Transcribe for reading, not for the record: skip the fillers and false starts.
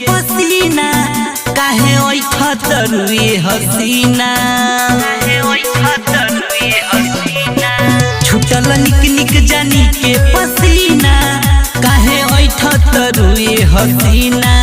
पसीना काहे ओई खतरुए हसीना छुटल निक निक जानी के पसीना काहे ओई खतरुए हसीना